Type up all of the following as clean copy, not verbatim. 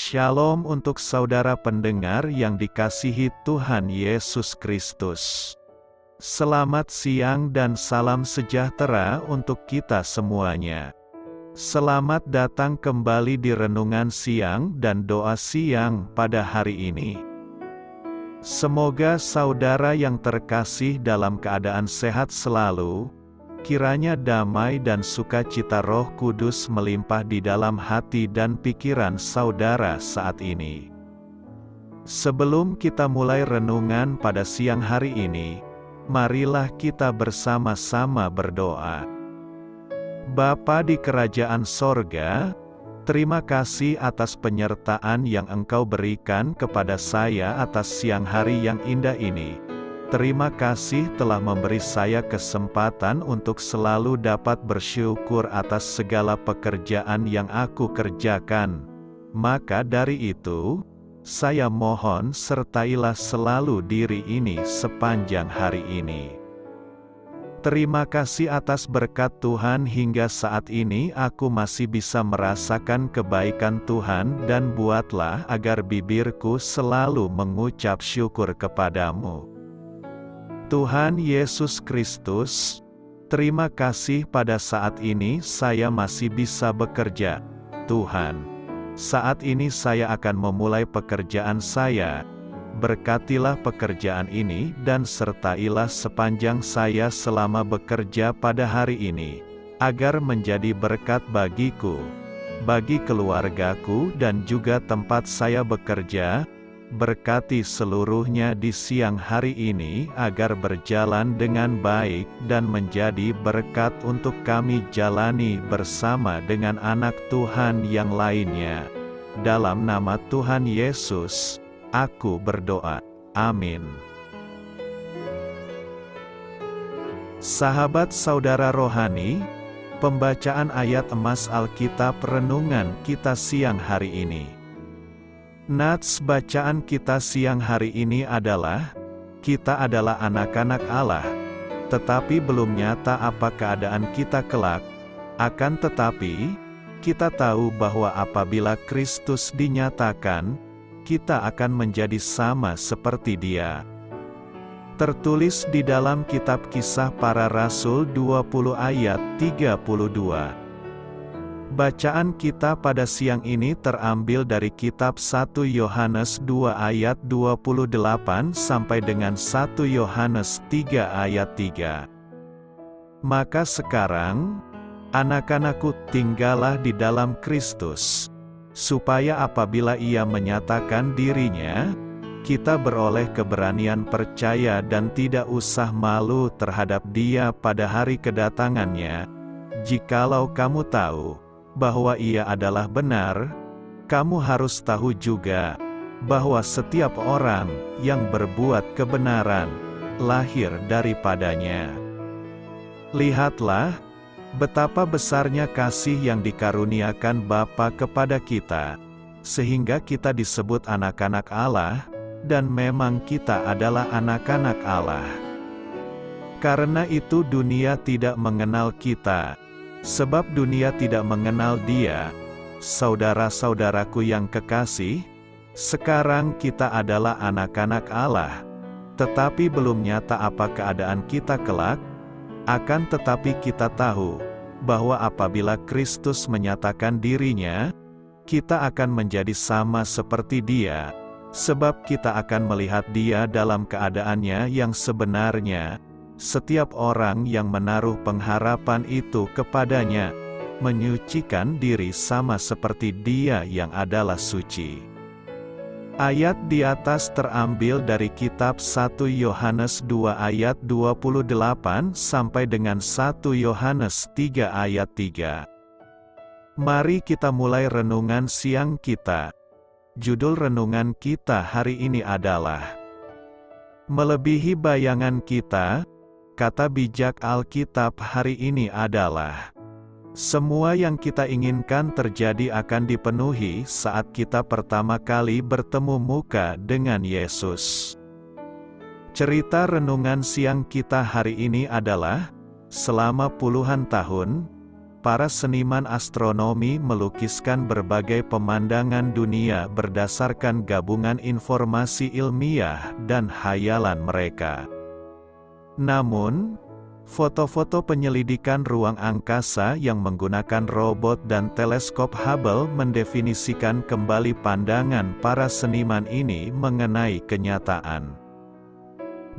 Shalom untuk saudara pendengar yang dikasihi Tuhan Yesus Kristus. Selamat siang dan salam sejahtera untuk kita semuanya. Selamat datang kembali di renungan siang dan doa siang pada hari ini. Semoga saudara yang terkasih dalam keadaan sehat selalu. Kiranya damai dan sukacita Roh Kudus melimpah di dalam hati dan pikiran saudara saat ini. Sebelum kita mulai renungan pada siang hari ini, marilah kita bersama-sama berdoa. Bapa di kerajaan sorga, terima kasih atas penyertaan yang Engkau berikan kepada saya atas siang hari yang indah ini. Terima kasih telah memberi saya kesempatan untuk selalu dapat bersyukur atas segala pekerjaan yang aku kerjakan. Maka dari itu, saya mohon sertailah selalu diri ini sepanjang hari ini. Terima kasih atas berkat Tuhan hingga saat ini aku masih bisa merasakan kebaikan Tuhan dan buatlah agar bibirku selalu mengucap syukur kepadamu. Tuhan Yesus Kristus, terima kasih pada saat ini saya masih bisa bekerja. Tuhan, saat ini saya akan memulai pekerjaan saya. Berkatilah pekerjaan ini dan sertailah sepanjang saya selama bekerja pada hari ini, agar menjadi berkat bagiku, bagi keluargaku dan juga tempat saya bekerja. Berkati seluruhnya di siang hari ini agar berjalan dengan baik dan menjadi berkat untuk kami jalani bersama dengan anak Tuhan yang lainnya. Dalam nama Tuhan Yesus, aku berdoa. Amin. Sahabat saudara rohani, pembacaan ayat emas Alkitab renungan kita siang hari ini. Nats bacaan kita siang hari ini adalah, kita adalah anak-anak Allah, tetapi belum nyata apa keadaan kita kelak. Akan tetapi, kita tahu bahwa apabila Kristus dinyatakan, kita akan menjadi sama seperti Dia. Tertulis di dalam kitab Kisah Para Rasul 20 ayat 32. Bacaan kita pada siang ini terambil dari kitab 1 Yohanes 2 ayat 28 sampai dengan 1 Yohanes 3 ayat 3. Maka sekarang, anak-anakku, tinggallah di dalam Kristus, supaya apabila Ia menyatakan dirinya, kita beroleh keberanian percaya dan tidak usah malu terhadap Dia pada hari kedatangannya. Jikalau kamu tahu bahwa Ia adalah benar, kamu harus tahu juga bahwa setiap orang yang berbuat kebenaran lahir daripadanya. Lihatlah betapa besarnya kasih yang dikaruniakan Bapa kepada kita, sehingga kita disebut anak-anak Allah, dan memang kita adalah anak-anak Allah. Karena itu dunia tidak mengenal kita, sebab dunia tidak mengenal Dia. Saudara-saudaraku yang kekasih, sekarang kita adalah anak-anak Allah, tetapi belum nyata apa keadaan kita kelak. Akan tetapi kita tahu bahwa apabila Kristus menyatakan dirinya, kita akan menjadi sama seperti Dia, sebab kita akan melihat Dia dalam keadaannya yang sebenarnya. Setiap orang yang menaruh pengharapan itu kepadanya, menyucikan diri sama seperti Dia yang adalah suci. Ayat di atas terambil dari kitab 1 Yohanes 2 ayat 28 sampai dengan 1 Yohanes 3 ayat 3. Mari kita mulai renungan siang kita. Judul renungan kita hari ini adalah Melebihi Bayangan Kita. Kata bijak Alkitab hari ini adalah, semua yang kita inginkan terjadi akan dipenuhi saat kita pertama kali bertemu muka dengan Yesus. Cerita renungan siang kita hari ini adalah, selama puluhan tahun, para seniman astronomi melukiskan berbagai pemandangan dunia berdasarkan gabungan informasi ilmiah dan khayalan mereka. Namun, foto-foto penyelidikan ruang angkasa yang menggunakan robot dan teleskop Hubble mendefinisikan kembali pandangan para seniman ini mengenai kenyataan.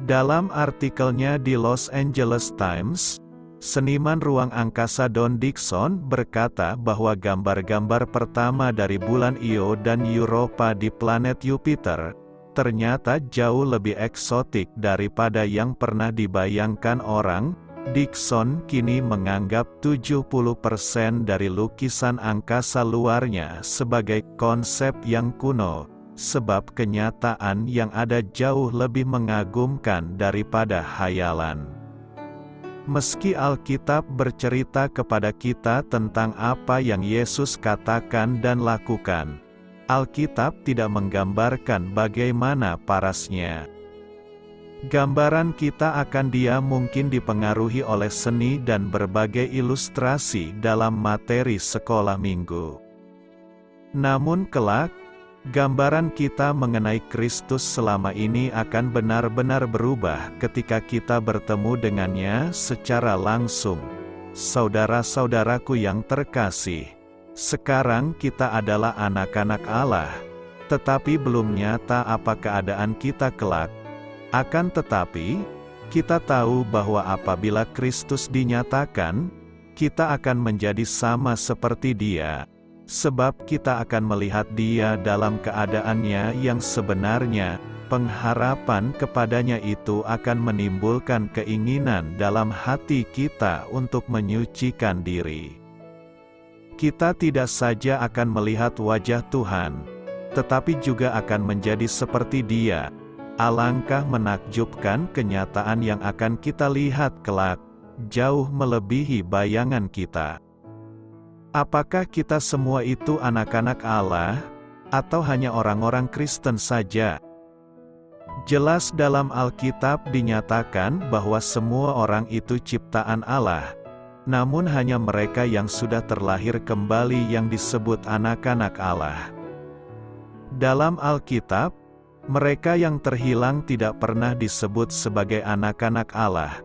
Dalam artikelnya di Los Angeles Times, seniman ruang angkasa Don Dixon berkata bahwa gambar-gambar pertama dari bulan Io dan Europa di planet Jupiter ternyata jauh lebih eksotik daripada yang pernah dibayangkan orang. Dixon kini menganggap 70% dari lukisan angkasa luarnya sebagai konsep yang kuno, sebab kenyataan yang ada jauh lebih mengagumkan daripada khayalan. Meski Alkitab bercerita kepada kita tentang apa yang Yesus katakan dan lakukan, Alkitab tidak menggambarkan bagaimana parasnya. Gambaran kita akan Dia mungkin dipengaruhi oleh seni dan berbagai ilustrasi dalam materi sekolah minggu. Namun kelak, gambaran kita mengenai Kristus selama ini akan benar-benar berubah ketika kita bertemu dengannya secara langsung. Saudara-saudaraku yang terkasih, sekarang kita adalah anak-anak Allah, tetapi belum nyata apa keadaan kita kelak. Akan tetapi, kita tahu bahwa apabila Kristus dinyatakan, kita akan menjadi sama seperti Dia. Sebab kita akan melihat Dia dalam keadaannya yang sebenarnya. Pengharapan kepadanya itu akan menimbulkan keinginan dalam hati kita untuk menyucikan diri. Kita tidak saja akan melihat wajah Tuhan, tetapi juga akan menjadi seperti Dia. Alangkah menakjubkan kenyataan yang akan kita lihat kelak, jauh melebihi bayangan kita. Apakah kita semua itu anak-anak Allah, atau hanya orang-orang Kristen saja? Jelas dalam Alkitab dinyatakan bahwa semua orang itu ciptaan Allah, namun hanya mereka yang sudah terlahir kembali yang disebut anak-anak Allah. Dalam Alkitab, mereka yang terhilang tidak pernah disebut sebagai anak-anak Allah.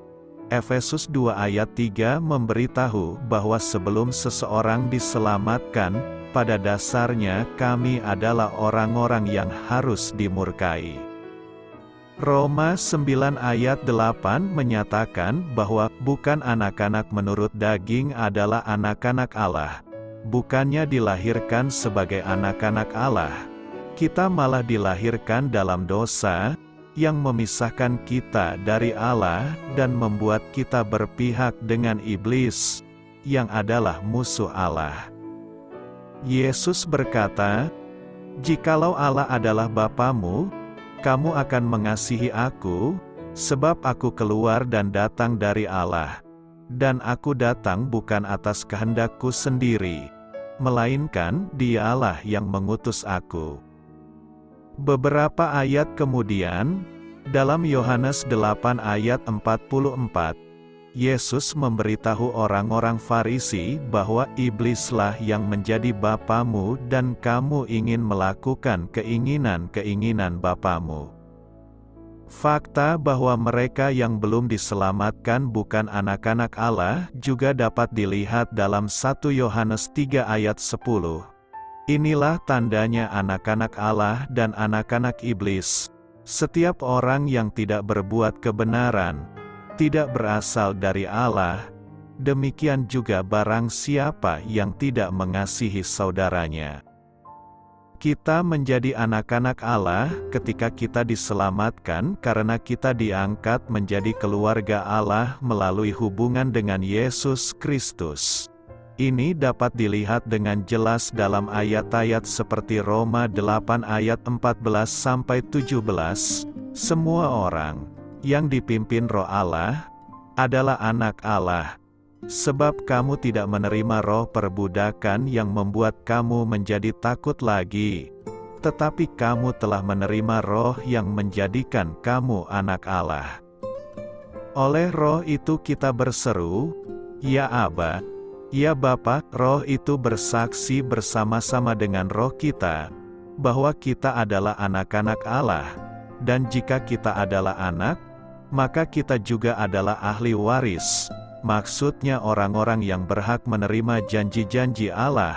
Efesus 2 ayat 3 memberitahu bahwa sebelum seseorang diselamatkan, pada dasarnya kami adalah orang-orang yang harus dimurkai. Roma 9 ayat 8 menyatakan bahwa bukan anak-anak menurut daging adalah anak-anak Allah. Bukannya dilahirkan sebagai anak-anak Allah. Kita malah dilahirkan dalam dosa, yang memisahkan kita dari Allah dan membuat kita berpihak dengan iblis, yang adalah musuh Allah. Yesus berkata, "Jikalau Allah adalah Bapamu, kamu akan mengasihi aku, sebab aku keluar dan datang dari Allah. Dan aku datang bukan atas kehendakku sendiri, melainkan Dialah yang mengutus aku." Beberapa ayat kemudian, dalam Yohanes 8 ayat 44, Yesus memberitahu orang-orang Farisi bahwa iblislah yang menjadi bapamu dan kamu ingin melakukan keinginan-keinginan bapamu. Fakta bahwa mereka yang belum diselamatkan bukan anak-anak Allah juga dapat dilihat dalam 1 Yohanes 3 ayat 10. Inilah tandanya anak-anak Allah dan anak-anak iblis. Setiap orang yang tidak berbuat kebenaran, tidak berasal dari Allah, demikian juga barang siapa yang tidak mengasihi saudaranya. Kita menjadi anak-anak Allah ketika kita diselamatkan karena kita diangkat menjadi keluarga Allah melalui hubungan dengan Yesus Kristus. Ini dapat dilihat dengan jelas dalam ayat-ayat seperti Roma 8 ayat 14-17. Semua orang yang dipimpin Roh Allah adalah anak Allah. Sebab kamu tidak menerima roh perbudakan yang membuat kamu menjadi takut lagi, tetapi kamu telah menerima roh yang menjadikan kamu anak Allah. Oleh roh itu kita berseru, "Ya Aba, Ya Bapa, Roh itu bersaksi bersama-sama dengan roh kita, bahwa kita adalah anak-anak Allah, dan jika kita adalah anak, maka kita juga adalah ahli waris, maksudnya orang-orang yang berhak menerima janji-janji Allah,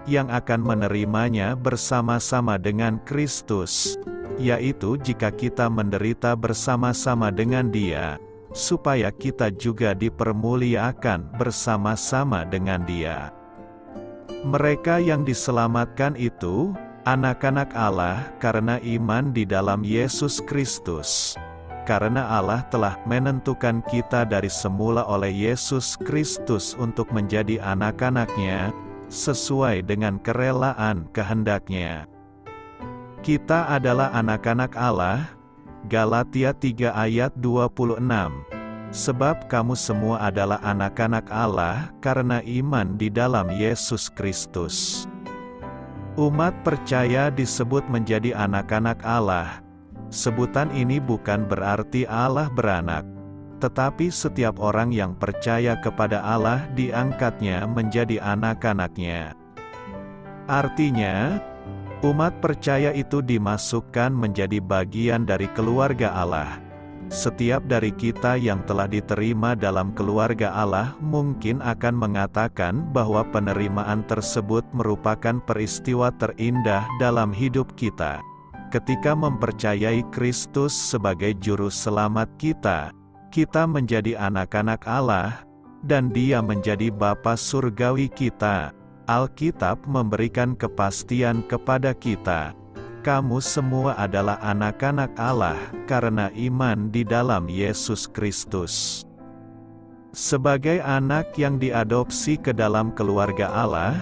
yang akan menerimanya bersama-sama dengan Kristus, yaitu jika kita menderita bersama-sama dengan Dia, supaya kita juga dipermuliakan bersama-sama dengan Dia. Mereka yang diselamatkan itu, anak-anak Allah karena iman di dalam Yesus Kristus. Karena Allah telah menentukan kita dari semula oleh Yesus Kristus untuk menjadi anak-anak-Nya, sesuai dengan kerelaan kehendak-Nya. Kita adalah anak-anak Allah, Galatia 3 ayat 26. Sebab kamu semua adalah anak-anak Allah karena iman di dalam Yesus Kristus. Umat percaya disebut menjadi anak-anak Allah. Sebutan ini bukan berarti Allah beranak, tetapi setiap orang yang percaya kepada Allah diangkatnya menjadi anak-anak-Nya. Artinya, umat percaya itu dimasukkan menjadi bagian dari keluarga Allah. Setiap dari kita yang telah diterima dalam keluarga Allah mungkin akan mengatakan bahwa penerimaan tersebut merupakan peristiwa terindah dalam hidup kita. Ketika mempercayai Kristus sebagai juru selamat kita, kita menjadi anak-anak Allah, dan Dia menjadi Bapa surgawi kita. Alkitab memberikan kepastian kepada kita. Kamu semua adalah anak-anak Allah, karena iman di dalam Yesus Kristus. Sebagai anak yang diadopsi ke dalam keluarga Allah,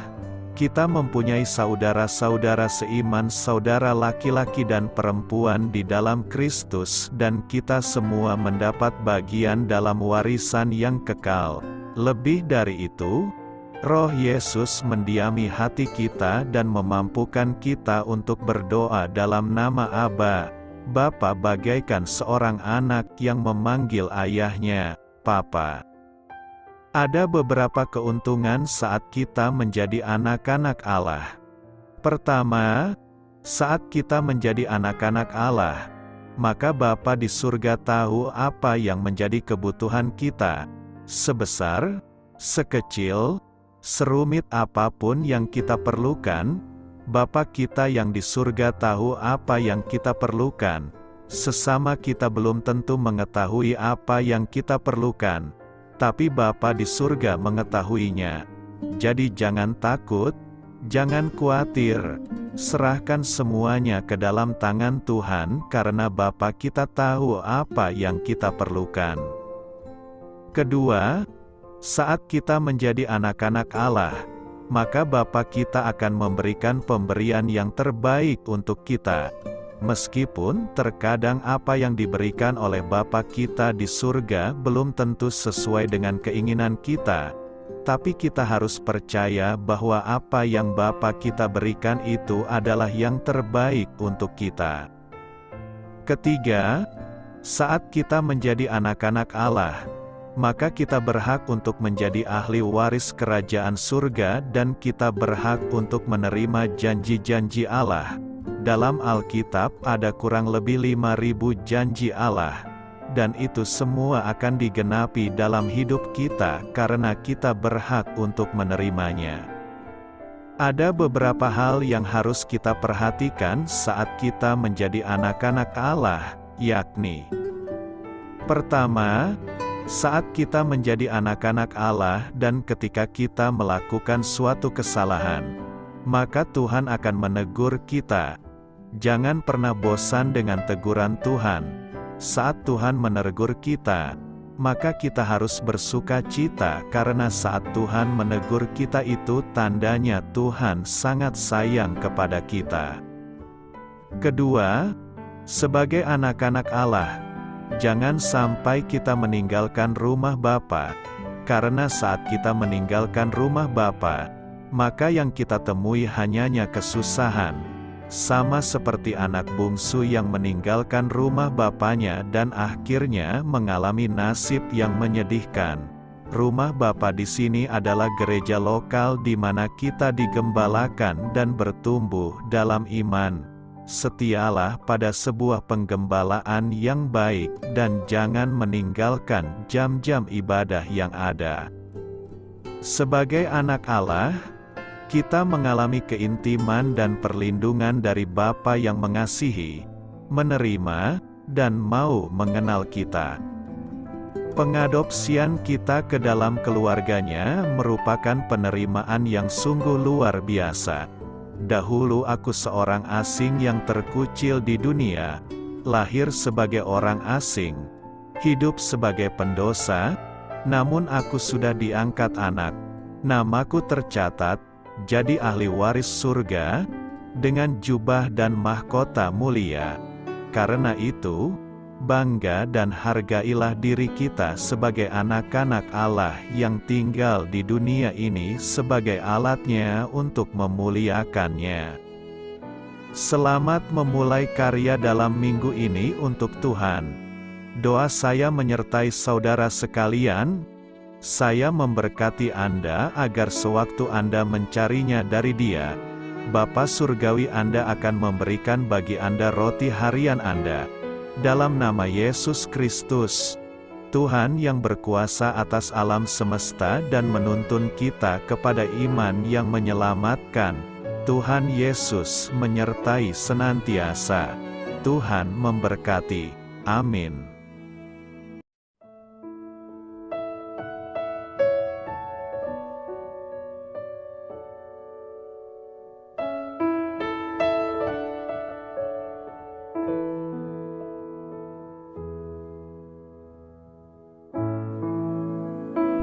kita mempunyai saudara-saudara seiman, saudara laki-laki dan perempuan di dalam Kristus, dan kita semua mendapat bagian dalam warisan yang kekal. Lebih dari itu, Roh Yesus mendiami hati kita dan memampukan kita untuk berdoa dalam nama Aba, Bapa, bagaikan seorang anak yang memanggil ayahnya, Papa. Ada beberapa keuntungan saat kita menjadi anak-anak Allah. Pertama, saat kita menjadi anak-anak Allah, maka Bapa di surga tahu apa yang menjadi kebutuhan kita. Sebesar, sekecil, serumit apapun yang kita perlukan, Bapa kita yang di surga tahu apa yang kita perlukan. Sesama kita belum tentu mengetahui apa yang kita perlukan, tapi Bapa di surga mengetahuinya. Jadi jangan takut, jangan khawatir, serahkan semuanya ke dalam tangan Tuhan karena Bapa kita tahu apa yang kita perlukan. Kedua, saat kita menjadi anak-anak Allah, maka Bapa kita akan memberikan pemberian yang terbaik untuk kita. Meskipun terkadang apa yang diberikan oleh Bapa kita di surga belum tentu sesuai dengan keinginan kita, tapi kita harus percaya bahwa apa yang Bapa kita berikan itu adalah yang terbaik untuk kita. Ketiga, saat kita menjadi anak-anak Allah, maka kita berhak untuk menjadi ahli waris kerajaan surga dan kita berhak untuk menerima janji-janji Allah. Dalam Alkitab ada kurang lebih 5.000 janji Allah, dan itu semua akan digenapi dalam hidup kita karena kita berhak untuk menerimanya. Ada beberapa hal yang harus kita perhatikan saat kita menjadi anak-anak Allah, yakni: pertama, saat kita menjadi anak-anak Allah dan ketika kita melakukan suatu kesalahan, maka Tuhan akan menegur kita. Jangan pernah bosan dengan teguran Tuhan. Saat Tuhan menegur kita, maka kita harus bersuka cita karena saat Tuhan menegur kita itu tandanya Tuhan sangat sayang kepada kita. Kedua, sebagai anak-anak Allah, jangan sampai kita meninggalkan rumah Bapa, karena saat kita meninggalkan rumah Bapa, maka yang kita temui hanya kesusahan. Sama seperti anak bungsu yang meninggalkan rumah bapaknya dan akhirnya mengalami nasib yang menyedihkan. Rumah Bapa di sini adalah gereja lokal di mana kita digembalakan dan bertumbuh dalam iman. Setialah pada sebuah penggembalaan yang baik dan jangan meninggalkan jam-jam ibadah yang ada. Sebagai anak Allah, kita mengalami keintiman dan perlindungan dari Bapa yang mengasihi, menerima, dan mau mengenal kita. Pengadopsian kita ke dalam keluarganya merupakan penerimaan yang sungguh luar biasa. Dahulu aku seorang asing yang terkucil di dunia, lahir sebagai orang asing, hidup sebagai pendosa, namun aku sudah diangkat anak. Namaku tercatat, jadi ahli waris surga, dengan jubah dan mahkota mulia. Karena itu, bangga dan hargailah diri kita sebagai anak-anak Allah yang tinggal di dunia ini sebagai alatnya untuk memuliakannya. Selamat memulai karya dalam minggu ini untuk Tuhan. Doa saya menyertai saudara sekalian. Saya memberkati Anda agar sewaktu Anda mencarinya dari Dia, Bapa Surgawi Anda akan memberikan bagi Anda roti harian Anda. Dalam nama Yesus Kristus, Tuhan yang berkuasa atas alam semesta dan menuntun kita kepada iman yang menyelamatkan, Tuhan Yesus menyertai senantiasa. Tuhan memberkati. Amin.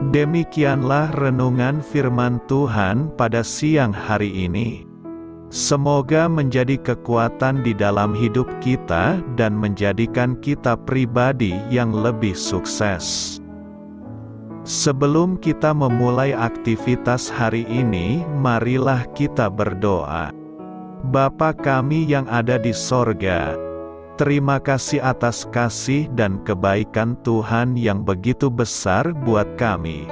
Demikianlah renungan firman Tuhan pada siang hari ini. Semoga menjadi kekuatan di dalam hidup kita dan menjadikan kita pribadi yang lebih sukses. Sebelum kita memulai aktivitas hari ini, marilah kita berdoa. Bapa kami yang ada di sorga, terima kasih atas kasih dan kebaikan Tuhan yang begitu besar buat kami.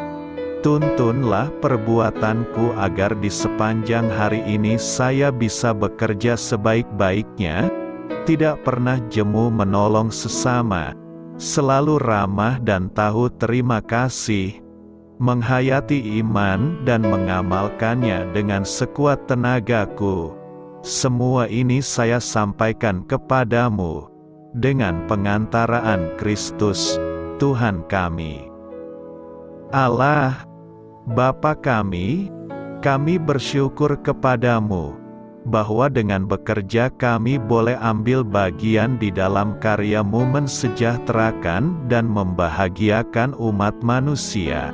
Tuntunlah perbuatanku agar di sepanjang hari ini saya bisa bekerja sebaik-baiknya, tidak pernah jemu menolong sesama, selalu ramah dan tahu terima kasih, menghayati iman dan mengamalkannya dengan sekuat tenagaku. Semua ini saya sampaikan kepadamu, dengan pengantaraan Kristus, Tuhan kami. Allah, Bapa kami bersyukur kepadamu, bahwa dengan bekerja kami boleh ambil bagian di dalam karya-Mu mensejahterakan dan membahagiakan umat manusia.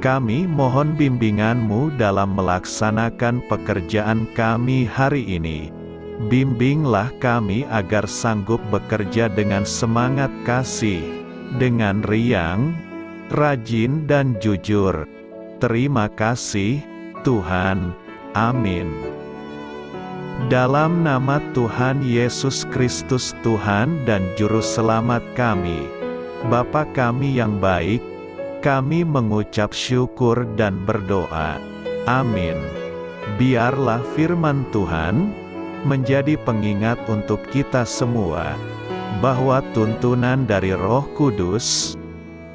Kami mohon bimbingan-Mu dalam melaksanakan pekerjaan kami hari ini. Bimbinglah kami agar sanggup bekerja dengan semangat kasih, dengan riang, rajin dan jujur. Terima kasih, Tuhan. Amin. Dalam nama Tuhan Yesus Kristus Tuhan dan Juru Selamat kami, Bapa kami yang baik, kami mengucap syukur dan berdoa. Amin. Biarlah firman Tuhan menjadi pengingat untuk kita semua, bahwa tuntunan dari Roh Kudus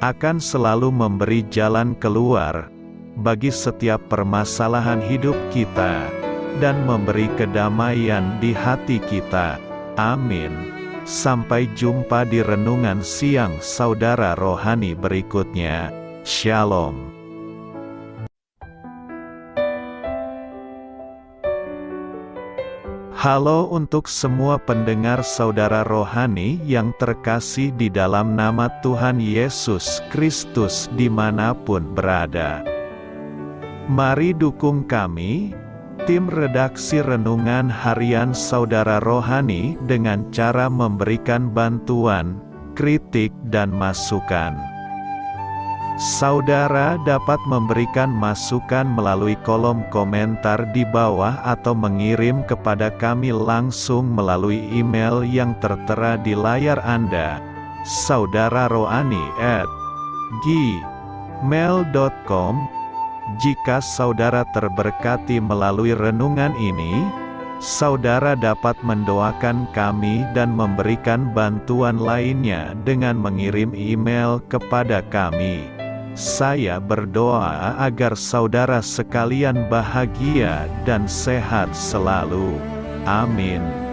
akan selalu memberi jalan keluar bagi setiap permasalahan hidup kita, dan memberi kedamaian di hati kita. Amin. Sampai jumpa di renungan siang saudara rohani berikutnya. Shalom. Halo untuk semua pendengar saudara rohani yang terkasih di dalam nama Tuhan Yesus Kristus dimanapun berada. Mari dukung kami, tim redaksi Renungan Harian Saudara Rohani dengan cara memberikan bantuan, kritik dan masukan. Saudara dapat memberikan masukan melalui kolom komentar di bawah atau mengirim kepada kami langsung melalui email yang tertera di layar Anda, saudararohani@gmail.com. gmail.com. Jika saudara terberkati melalui renungan ini, saudara dapat mendoakan kami dan memberikan bantuan lainnya dengan mengirim email kepada kami. Saya berdoa agar saudara sekalian bahagia dan sehat selalu. Amin.